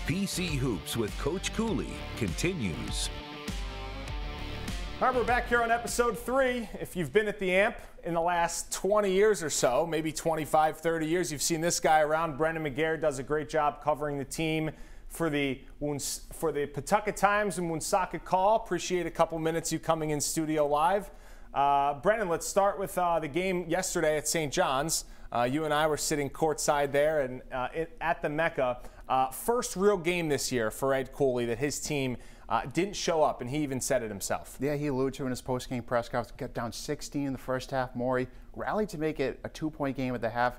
PC Hoops with Coach Cooley continues. All right, we're back here on episode 3. If you've been at the AMP in the last 20 years or so, maybe 25, 30 years, you've seen this guy around. Brendan McGair does a great job covering the team for the Pawtucket Times and Woonsocket Call. Appreciate a couple minutes you coming in studio live. Brendan, let's start with the game yesterday at St. John's. You and I were sitting courtside there and at the Mecca. First real game this year for Ed Cooley that his team didn't show up, and he even said it himself. Yeah, he alluded to in his post-game press conference, got down 16 in the first half. Morey rallied to make it a 2-point game at the half,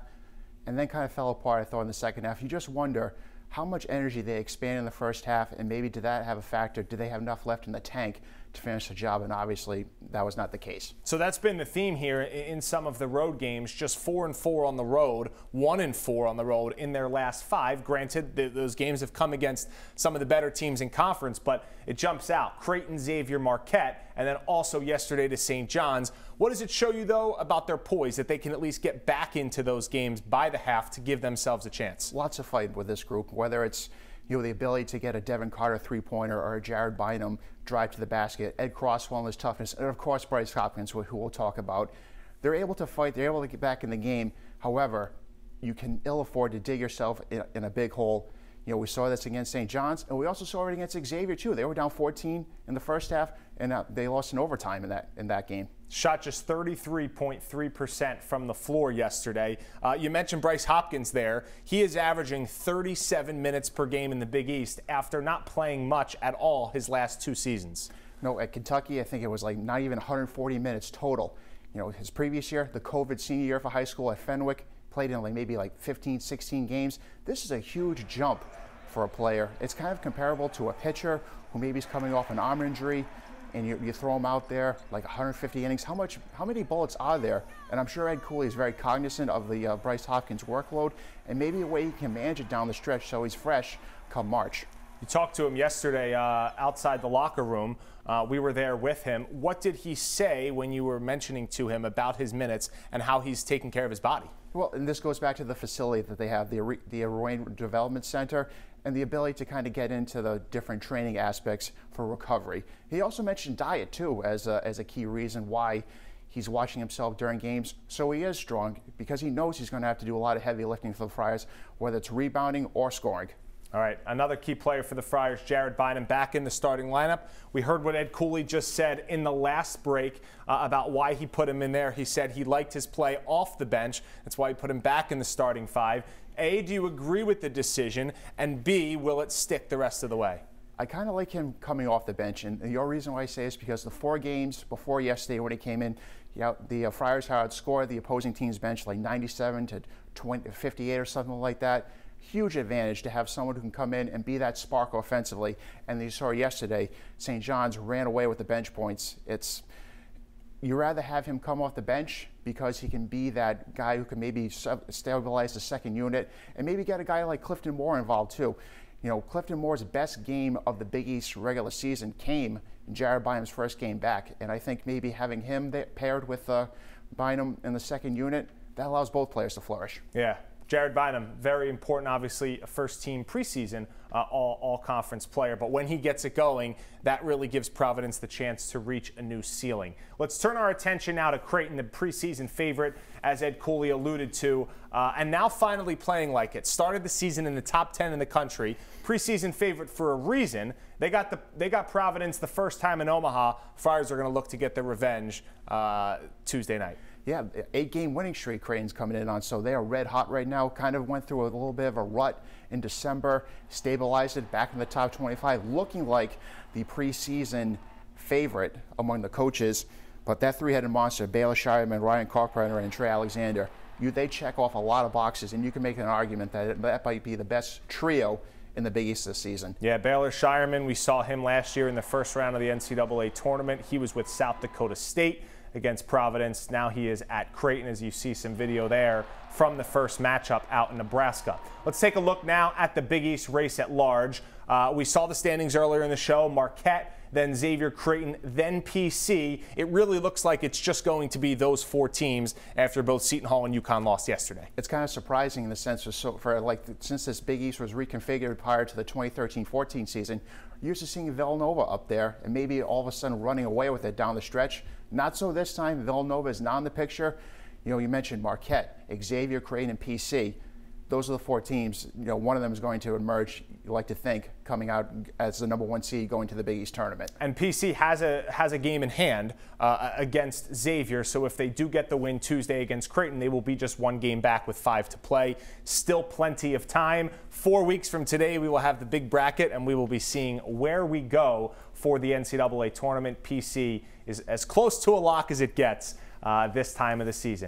and then kind of fell apart, I thought, in the second half. You just wonder how much energy they expanded in the first half, and maybe did that have a factor? Did they have enough left in the tank to finish the job? And obviously, that was not the case. So that's been the theme here in some of the road games, just 4-4 on the road, 1-4 on the road in their last 5. Granted, those games have come against some of the better teams in conference, but it jumps out. Creighton, Xavier, Marquette, and then also yesterday to St. John's. What does it show you, though, about their poise, that they can at least get back into those games by the half to give themselves a chance? Lots of fight with this group, whether it's the ability to get a Devin Carter three-pointer or a Jared Bynum drive to the basket, Ed Crosswell and his toughness, and of course Bryce Hopkins, who we'll talk about. They're able to fight. They're able to get back in the game. However, you can ill afford to dig yourself in a big hole. We saw this against St. John's, and we also saw it against Xavier, too. They were down 14 in the first half, and they lost in overtime in that game. Shot just 33.3% from the floor yesterday. You mentioned Bryce Hopkins there. He is averaging 37 minutes per game in the Big East after not playing much at all his last 2 seasons. No, at Kentucky, I think it was like not even 140 minutes total. His previous year, the COVID senior year for high school at Fenwick, played in maybe 15, 16 games. This is a huge jump for a player. It's kind of comparable to a pitcher who maybe is coming off an arm injury, and you throw him out there like 150 innings. How many bullets are there? And I'm sure Ed Cooley is very cognizant of the Bryce Hopkins workload, and maybe a way he can manage it down the stretch so he's fresh come March. You talked to him yesterday outside the locker room. We were there with him. What did he say when you were mentioning to him about his minutes and how he's taking care of his body? Well, and this goes back to the facility that they have, the Ruane Development Center, and the ability to kind of get into the different training aspects for recovery. He also mentioned diet, too, as a key reason why he's watching himself during games. So he is strong because he knows he's going to have to do a lot of heavy lifting for the Friars, whether it's rebounding or scoring. All right, another key player for the Friars, Jared Bynum, back in the starting lineup. We heard what Ed Cooley just said in the last break about why he put him in there. He said he liked his play off the bench. That's why he put him back in the starting 5. A, do you agree with the decision? And B, will it stick the rest of the way? I kind of like him coming off the bench, and the reason why I say is because the 4 games before yesterday when he came in, the Friars had scored the opposing team's bench like 97 to 58 or something like that. Huge advantage to have someone who can come in and be that spark offensively. And you saw yesterday, St. John's ran away with the bench points. You rather have him come off the bench because he can be that guy who can maybe stabilize the second unit and maybe get a guy like Clifton Moore involved too. Clifton Moore's best game of the Big East regular season came in Jared Bynum's first game back. And I think maybe having him paired with Bynum in the second unit, that allows both players to flourish. Yeah. Jared Bynum, very important, obviously, a first-team preseason all-conference player. But when he gets it going, that really gives Providence the chance to reach a new ceiling. Let's turn our attention now to Creighton, the preseason favorite, as Ed Cooley alluded to, and now finally playing like it. Started the season in the top 10 in the country. Preseason favorite for a reason. They got Providence the first time in Omaha. Friars are going to look to get their revenge Tuesday night. Yeah, 8-game winning streak Creighton's coming in on, so they are red hot right now. Kind of went through a little bit of a rut in December, stabilized it back in the top 25, looking like the preseason favorite among the coaches. But that 3-headed monster, Baylor Shireman, Ryan Carpenter, and Trey Alexander, they check off a lot of boxes, and you can make an argument that that might be the best trio in the Big East this season. Yeah, Baylor Shireman, we saw him last year in the first round of the NCAA tournament. He was with South Dakota State. against Providence. Now he is at Creighton, as you see some video there from the first matchup out in Nebraska. Let's take a look now at the Big East race at large. We saw the standings earlier in the show. Marquette, then Xavier, Creighton, then PC. It really looks like it's just going to be those 4 teams after both Seton Hall and UConn lost yesterday. It's kind of surprising in the sense of since this Big East was reconfigured prior to the 2013-14 season, you're used to seeing Villanova up there and maybe all of a sudden running away with it down the stretch. Not so this time. Villanova is not in the picture. You know, you mentioned Marquette, Xavier, Creighton, and PC. Those are the 4 teams. You know, one of them is going to emerge, you like to think, coming out as the #1 seed going to the Big East tournament. And PC has a game in hand against Xavier, so if they do get the win Tuesday against Creighton, they will be just 1 game back with 5 to play. Still plenty of time. 4 weeks from today, we will have the big bracket, and we will be seeing where we go for the NCAA tournament. PC is as close to a lock as it gets this time of the season.